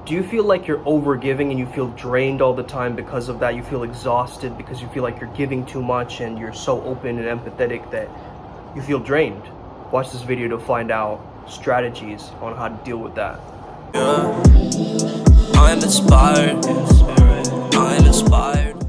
Do you feel like you're overgiving and you feel drained all the time because of that? You feel exhausted because you feel like you're giving too much and you're so open and empathetic that you feel drained? Watch this video to find out strategies on how to deal with that. Yeah. I'm inspired. I'm inspired.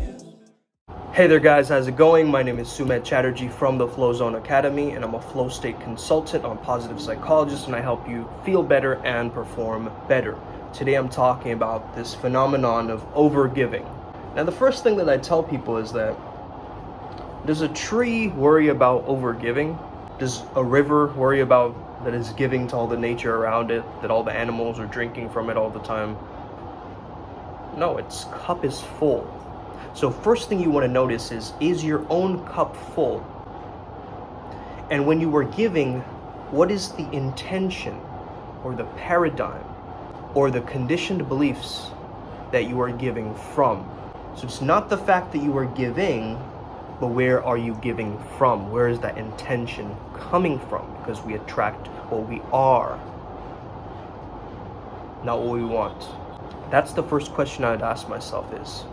Hey there guys, how's it going? My name is Sumedh Chatterjee from the Flow Zone Academy, and I'm a flow state consultant on positive psychologist, and I help you feel better and perform better. Today I'm talking about this phenomenon of overgiving. Now the first thing that I tell people is that, does a tree worry about overgiving? Does a river worry about that it's giving to all the nature around it, that all the animals are drinking from it all the time? No, its cup is full. So first thing you want to notice is your own cup full? And when you are giving, what is the intention or the paradigm or the conditioned beliefs that you are giving from? So it's not the fact that you are giving, but where are you giving from? Where is that intention coming from? Because we attract what we are, not what we want. That's the first question I would ask myself is,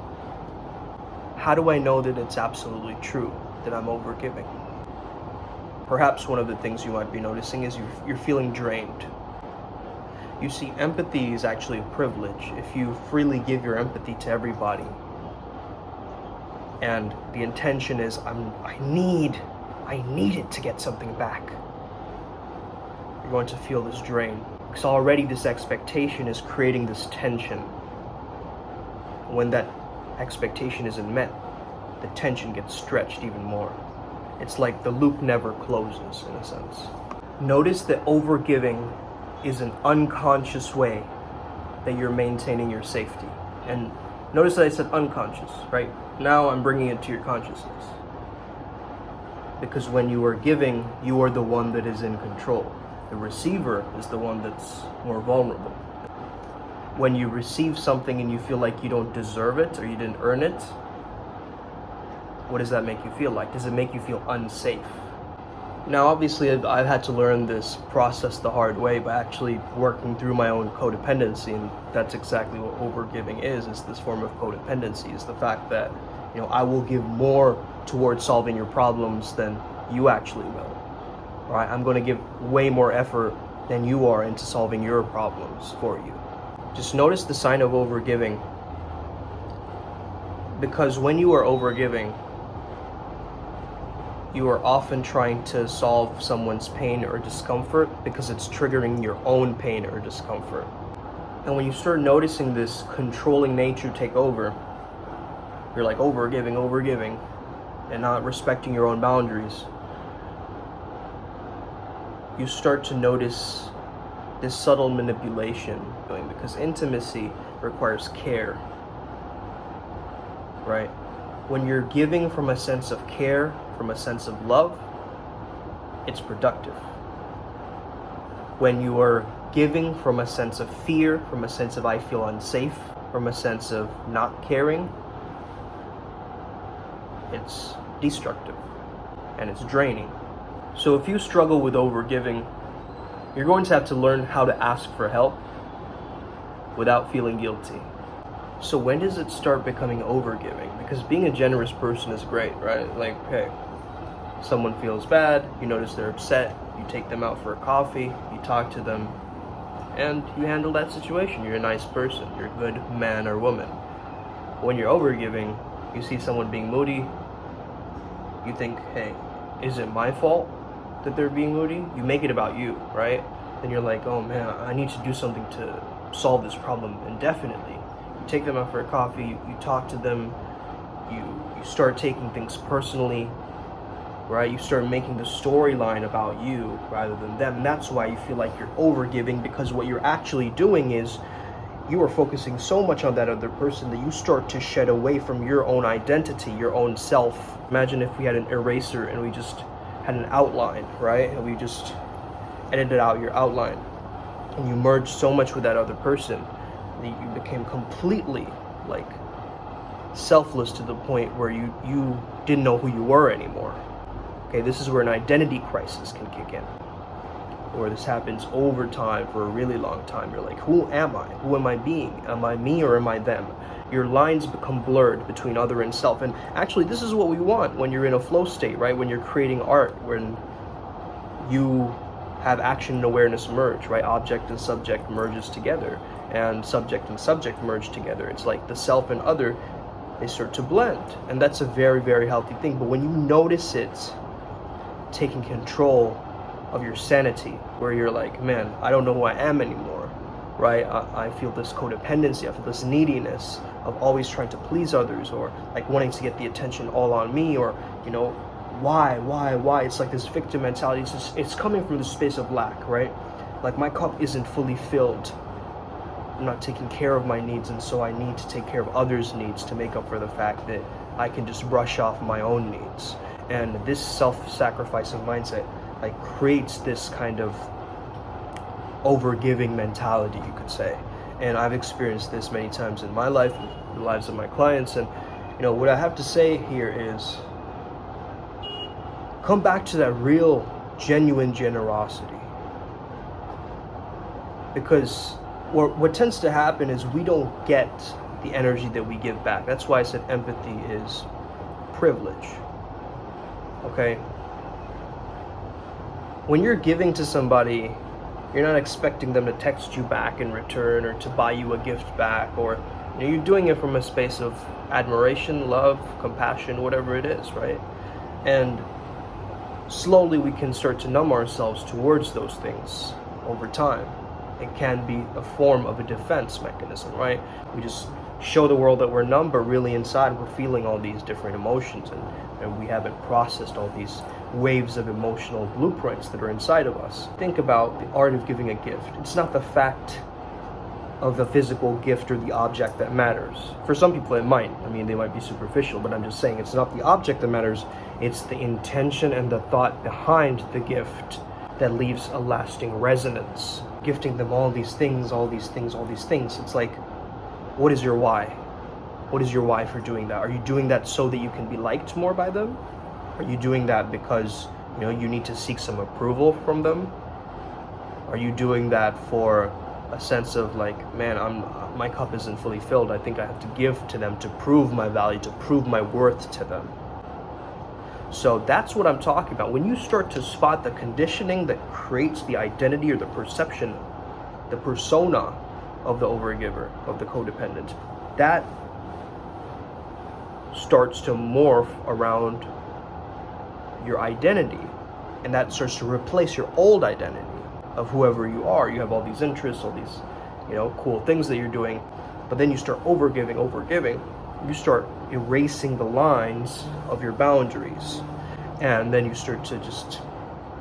how do I know that it's absolutely true that I'm overgiving? Perhaps one of the things you might be noticing is you're feeling drained. You see, empathy is actually a privilege if you freely give your empathy to everybody. And the intention is, I need it to get something back. You're going to feel this drain. Because already this expectation is creating this tension. When that expectation isn't met, the tension gets stretched even more. It's like the loop never closes, in a sense. Notice that overgiving is an unconscious way that you're maintaining your safety. And notice that I said unconscious, right? Now I'm bringing it to your consciousness. Because when you are giving, you are the one that is in control. The receiver is the one that's more vulnerable. When you receive something and you feel like you don't deserve it or you didn't earn it, what does that make you feel like? Does it make you feel unsafe? Now, obviously, I've had to learn this process the hard way by actually working through my own codependency, and that's exactly what overgiving is this form of codependency, is the fact that, I will give more towards solving your problems than you actually will, right? I'm going to give way more effort than you are into solving your problems for you. Just notice the sign of overgiving, because when you are overgiving, you are often trying to solve someone's pain or discomfort because it's triggering your own pain or discomfort. And when you start noticing this controlling nature take over, you're like overgiving, and not respecting your own boundaries, you start to notice this subtle manipulation going, because intimacy requires care, right? When you're giving from a sense of care, from a sense of love, it's productive. When you are giving from a sense of fear, from a sense of I feel unsafe, from a sense of not caring, it's destructive and it's draining. So if you struggle with overgiving, you're going to have to learn how to ask for help without feeling guilty. So when does it start becoming overgiving? Because being a generous person is great, right? Like, hey, someone feels bad, you notice they're upset, you take them out for a coffee, you talk to them, and you handle that situation. You're a nice person, you're a good man or woman. When you're overgiving, you see someone being moody, you think, hey, is it my fault that they're being moody? You make it about you, right? Then you're like, oh man, I need to do something to solve this problem indefinitely. You take them out for a coffee, you talk to them, you start taking things personally, right? You start making the storyline about you rather than them. And that's why you feel like you're overgiving, because what you're actually doing is you are focusing so much on that other person that you start to shed away from your own identity, your own self. Imagine if we had an eraser and we just had an outline, right? And we just edited out your outline, and you merged so much with that other person that you became completely like selfless to the point where you didn't know who you were anymore. Okay, this is where an identity crisis can kick in. or this happens over time for a really long time, you're like, who am I? Who am I being? Am I me or am I them? Your lines become blurred between other and self. And actually, this is what we want when you're in a flow state, right? When you're creating art, when you have action and awareness merge, right? Object and subject merges together, and subject and subject merge together. It's like the self and other, they start to blend. And that's a very, very healthy thing. But when you notice it taking control of your sanity, where you're like, man, I don't know who I am anymore, right? I feel this codependency, I feel this neediness of always trying to please others, or like wanting to get the attention all on me, or, you know, why? It's like this victim mentality. It's coming from the space of lack, right? Like, my cup isn't fully filled. I'm not taking care of my needs, and so I need to take care of others' needs to make up for the fact that I can just brush off my own needs. And this self-sacrificing mindset like creates this kind of overgiving mentality, you could say. And I've experienced this many times in my life, in the lives of my clients. And, you know, what I have to say here is, come back to that real, genuine generosity. Because what tends to happen is we don't get the energy that we give back. That's why I said empathy is privilege. Okay? When you're giving to somebody, you're not expecting them to text you back in return, or to buy you a gift back, or, you know, you're doing it from a space of admiration, love, compassion, whatever it is, right? And slowly we can start to numb ourselves towards those things over time. It can be a form of a defense mechanism, right? We just show the world that we're numb, but really inside we're feeling all these different emotions, and we haven't processed all these waves of emotional blueprints that are inside of us. Think about the art of giving a gift. It's not the fact of the physical gift or the object that matters. For some people it might. I mean, they might be superficial, but I'm just saying it's not the object that matters. It's the intention and the thought behind the gift that leaves a lasting resonance. Gifting them all these things. It's like, what is your why? What is your why for doing that? Are you doing that so that you can be liked more by them? Are you doing that because, you know, you need to seek some approval from them? Are you doing that for a sense of like, man, my cup isn't fully filled. I think I have to give to them to prove my value, to prove my worth to them. So that's what I'm talking about. When you start to spot the conditioning that creates the identity or the perception, the persona of the overgiver, of the codependent, that starts to morph around your identity, and that starts to replace your old identity of whoever you are. You have all these interests, all these, you know, cool things that you're doing, but then you start overgiving, you start erasing the lines of your boundaries, and then you start to just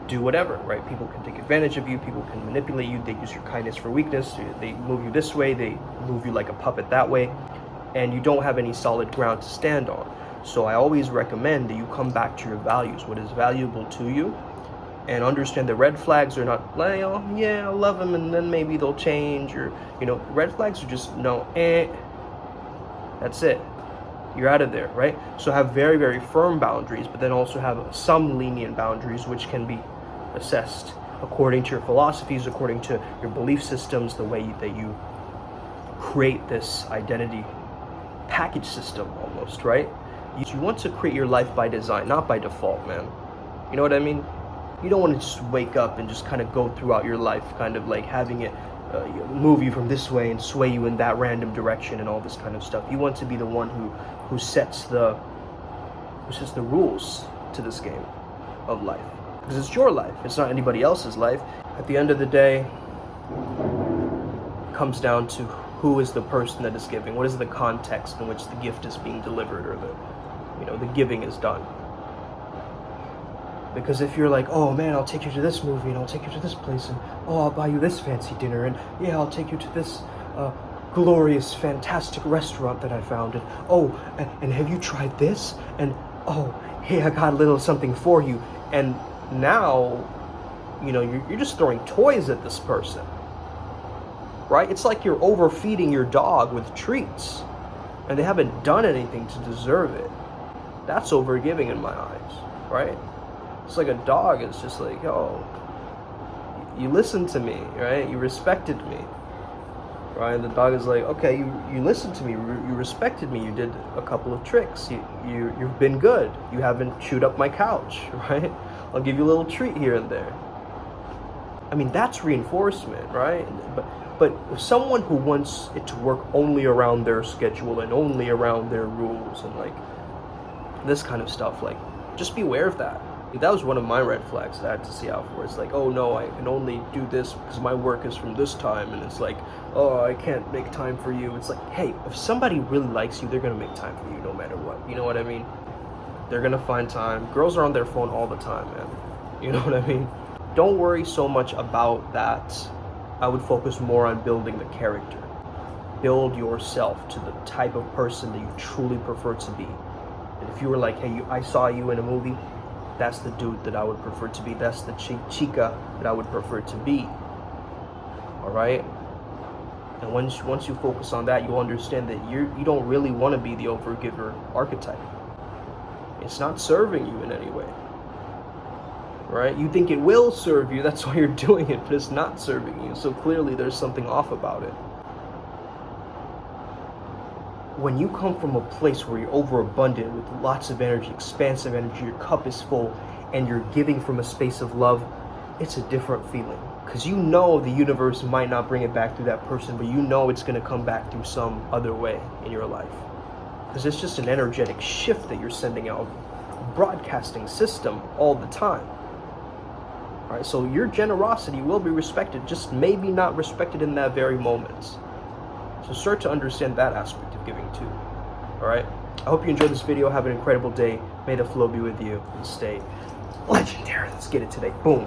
do whatever, right? People can take advantage of you, people can manipulate you, they use your kindness for weakness, they move you this way, they move you like a puppet that way, and you don't have any solid ground to stand on. So I always recommend that you come back to your values, what is valuable to you, and understand the red flags are not like, oh yeah, I love them and then maybe they'll change, or, you know, red flags are just no, that's it. You're out of there, right? So have very, very firm boundaries, but then also have some lenient boundaries, which can be assessed according to your philosophies, according to your belief systems, the way that you create this identity package system almost, right? You want to create your life by design, not by default, man. You know what I mean? You don't want to just wake up and just kind of go throughout your life kind of like having it move you from this way and sway you in that random direction and all this kind of stuff. You want to be the one who sets the rules to this game of life, because it's your life, it's not anybody else's life. At the end of the day, it comes down to who is the person that is giving, what is the context in which the gift is being delivered, or the giving is done. Because if you're like, oh man, I'll take you to this movie, and I'll take you to this place, and oh, I'll buy you this fancy dinner, and yeah, I'll take you to this glorious, fantastic restaurant that I found, and oh, and have you tried this? And oh, hey, I got a little something for you. And now, you're just throwing toys at this person, right? It's like you're overfeeding your dog with treats, and they haven't done anything to deserve it. That's overgiving in my eyes, right? It's like a dog is just like, oh, You listened to me, right? You respected me, right? And the dog is like, okay, you listened to me, you respected me, you did a couple of tricks, you've been good, you haven't chewed up my couch, right? I'll give you a little treat here and there. I mean, that's reinforcement, right? But someone who wants it to work only around their schedule and only around their rules and like this kind of stuff, like, just be aware of that. That was one of my red flags that I had to see out for. It's like, oh no, I can only do this because my work is from this time, and it's like, oh, I can't make time for you. It's like, hey, if somebody really likes you, they're gonna make time for you no matter what. You know what I mean? They're gonna find time. Girls are on their phone all the time, man. You know what I mean? Don't worry so much about that. I would focus more on building the character. Build yourself to the type of person that you truly prefer to be. And if you were like, hey, I saw you in a movie, that's the dude that I would prefer to be. That's the chica that I would prefer to be. All right? And once you focus on that, you'll understand that you don't really want to be the overgiver archetype. It's not serving you in any way. Right? You think it will serve you, that's why you're doing it, but it's not serving you. So clearly there's something off about it. When you come from a place where you're overabundant with lots of energy, expansive energy, your cup is full, and you're giving from a space of love, it's a different feeling. Because you know the universe might not bring it back through that person, but you know it's going to come back through some other way in your life. Because it's just an energetic shift that you're sending out, broadcasting system all the time. All right, so your generosity will be respected, just maybe not respected in that very moment. So start to understand that aspect of giving too. All right. I hope you enjoyed this video. Have an incredible day. May the flow be with you and stay legendary. Let's get it today. Boom.